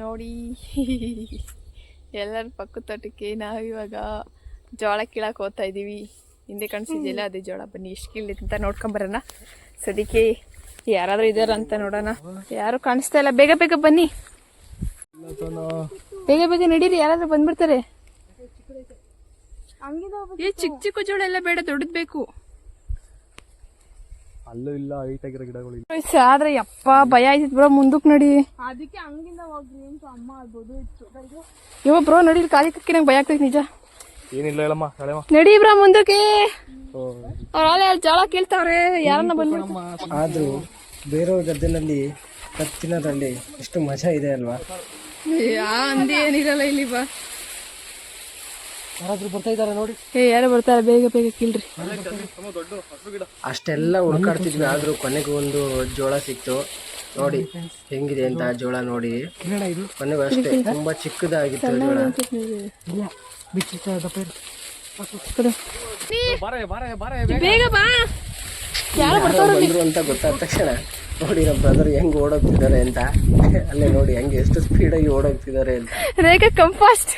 ನೋಡಿ ಎಲ್ಲರ ಪಕ್ಕದ ತೋಟಕ್ಕೆ ನಾವಿವಾಗ ಜೋಳ ಕೀಳಕ್ಕೆ ಹೋಗ್ತಾ ಇದ್ದೀವಿ. ಹಿಂದೆ ಕಾಣಿಸಿದೆಯಲ್ಲ ಅದೇ ಜೋಳ. ಬನ್ನಿ ಎಷ್ಟು ಕೀಳಿದೆ ಅಂತ ನೋಡ್ಕೊಂಬರೋಣ. ಸದ್ಯಕ್ಕೆ ಯಾರಾದರೂ ಇದ್ದಾರ ಅಂತ ನೋಡೋಣ. ಯಾರು ಕಾಣಿಸ್ತಾ ಇಲ್ಲ. ಬೇಗ ಬೇಗ ಬನ್ನಿ, ಬೇಗ ಬೇಗ ನಡೀರಿ, ಯಾರಾದ್ರೂ ಬಂದ್ಬಿಡ್ತಾರೆ. ಈ ಚಿಕ್ಕ ಚಿಕ್ಕ ಜೋಳ ಎಲ್ಲ ಬೇಡ, ದೊಡ್ಡದ್ ಬೇಕು. ಅಲ್ಲೂ ಇಲ್ಲ ಹೈಟ್ ಆಗಿರೋ ಗಿಡಗಳು ಆದ್ರೆ ಯಪ್ಪ ಭಯ ಆಯ್ತಿದ್ ಬ್ರೋ. ಮುಂದಕ್ಕೆ ನಡಿ. ಅದಕ್ಕೆ ಹಂಗಿಂದ ಹೋಗ್ರಿ ಅಂತ ಅಮ್ಮ ಆಗ್ಬೋದು. ಇವ ಬ್ರೋ ನಡಿ, ಕಾಲಿ ಕಕ್ಕಿ ನಂಗೆ ಭಯ ಆಗ್ತೈತಿ ನಿಜ. ಏನಿಲ್ಲ ಹೇಳಮ್ಮ ನಡಿ ಬ್ರೋ ಮುಂದಕ್ಕೆ. ಅವ್ರ ಜೋಳ ಕೇಳ್ತಾವ್ರೆ, ಯಾರನ್ನ ಬಂದ್ಬಿಡ್ತಾರೆ. ಆದ್ರೂ ಬೇರೆಯವ್ರ ಗದ್ದೆನಲ್ಲಿ ಕತ್ತಿನದಲ್ಲಿ ಎಷ್ಟು ಮಜಾ ಇದೆ ಅಲ್ವಾ. ಅಂದಿ ಏನಿರಲ್ಲ ಇಲ್ಲಿ. ಬಾ, ಯಾರಾದ್ರೂ ಬರ್ತಾ ಇದಾರೆ ನೋಡಿ. ಯಾರು ಬರ್ತಾರೆ, ಬೇಗ ಬೇಗ ಕೀಳ್ರಿ. ಅಷ್ಟೆಲ್ಲ ಹುಡ್ಕಾಡ್ತಿದ್ವಿ, ಆದ್ರೂ ಕೊನೆಗೆ ಒಂದು ಜೋಳ ಸಿಕ್ತು. ನೋಡಿ ಹೆಂಗಿದೆ ಅಂತ ಜೋಳ ನೋಡಿ. ಕೊನೆಗೂ ಅಷ್ಟೇ, ತುಂಬಾ ಚಿಕ್ಕದಾಗಿತ್ತು ಜೋಳ. ಬೇಗ ಬಾ, ಯಾರು ಬಂದ್ರು ಅಂತ ಗೊತ್ತಾದ ತಕ್ಷಣ ನೋಡಿ ನಮ್ಮ ಬ್ರದರ್ ಹೆಂಗ್ ಓಡೋಗ್ತಿದ್ದಾರೆ ಅಂತ. ಅಲ್ಲೇ ನೋಡಿ ಹೆಂಗೆ ಎಷ್ಟು ಸ್ಪೀಡಾಗಿ ಓಡೋಗ್ತಿದ್ದಾರೆ ಅಂತ. ರೇಖಾ ಕಂಫಾಸ್ಟ್.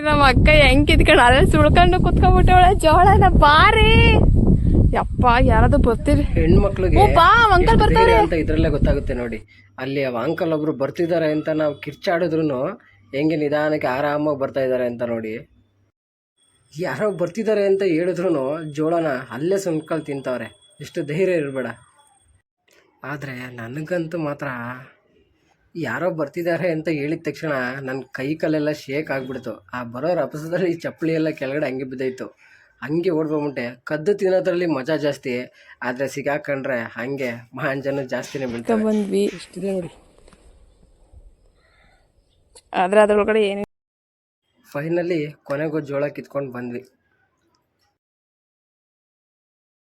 ನಮ್ಮ ಅಕ್ಕ ಹೆಂಗ್ ಕಿತ್ಕೊಂಡು ಅಲ್ಲೇ ಸುಳ್ಕೊಂಡು ಕುತ್ಕೊಂಡ್ಬಿಟ್ಟವಳೆ ಜೋಳನ. ಬಾರಿ ಯಪ್ಪ, ಯಾರಾದ್ರೂ ಬರ್ತೀರಿ ಹೆಣ್ಮಕ್ಳಿಗೆ ಅಂಕಲ್ ಬರ್ತಾರೆ ಅಂತ ಇದ್ರಲ್ಲೇ ಗೊತ್ತಾಗುತ್ತೆ ನೋಡಿ. ಅಲ್ಲಿ ಅವ ಅಂಕಲ್ ಒಬ್ರು ಬರ್ತಿದ್ದಾರೆ ಅಂತ ನಾವು ಕಿರ್ಚಾಡಿದ್ರು ಹೆಂಗೆ ನಿಧಾನಕ್ಕೆ ಆರಾಮಾಗಿ ಬರ್ತಾ ಇದಾರೆ ಅಂತ ನೋಡಿ. ಯಾರೋ ಬರ್ತಿದ್ದಾರೆ ಅಂತ ಹೇಳಿದ್ರು ಜೋಳನ ಅಲ್ಲೇ ಸುನ್ಕಲ್ ತಿಂತವ್ರೆ. ಎಷ್ಟು ಧೈರ್ಯ ಇರಬೇಡ. ಆದರೆ ನನಗಂತೂ ಮಾತ್ರ ಯಾರೋ ಬರ್ತಿದ್ದಾರೆ ಅಂತ ಹೇಳಿದ ತಕ್ಷಣ ನನ್ನ ಕೈ ಕಾಲೆಲ್ಲ ಶೇಕ್ ಆಗಿಬಿಡ್ತು. ಆ ಬರೋರ ಅಪಸದಲ್ಲಿ ಚಪ್ಪಲಿ ಎಲ್ಲ ಕೆಳಗಡೆ ಹಂಗೆ ಬಿದ್ದೈತು. ಹಂಗೆ ಓಡ್ಬೋಗ್ಬಿಟ್ಟೆ. ಕದ್ದು ತಿನ್ನೋದ್ರಲ್ಲಿ ಮಜಾ ಜಾಸ್ತಿ, ಆದರೆ ಸಿಗಾಕೊಂಡ್ರೆ ಹಂಗೆ ಮಾಂಜನ ಜಾಸ್ತಿನೇ ಬೀಳ್ತಾ ಬಂದ್ವಿ. ಇಷ್ಟಿದೆ ನೋಡಿ. ಆದ್ರೆ ಅದ್ರೊಳಗಡೆ ಏನು ಫೈನಲಿ ಕೊನೆಗೂ ಜೋಳ ಕಿತ್ಕೊಂಡು ಬಂದ್ವಿ.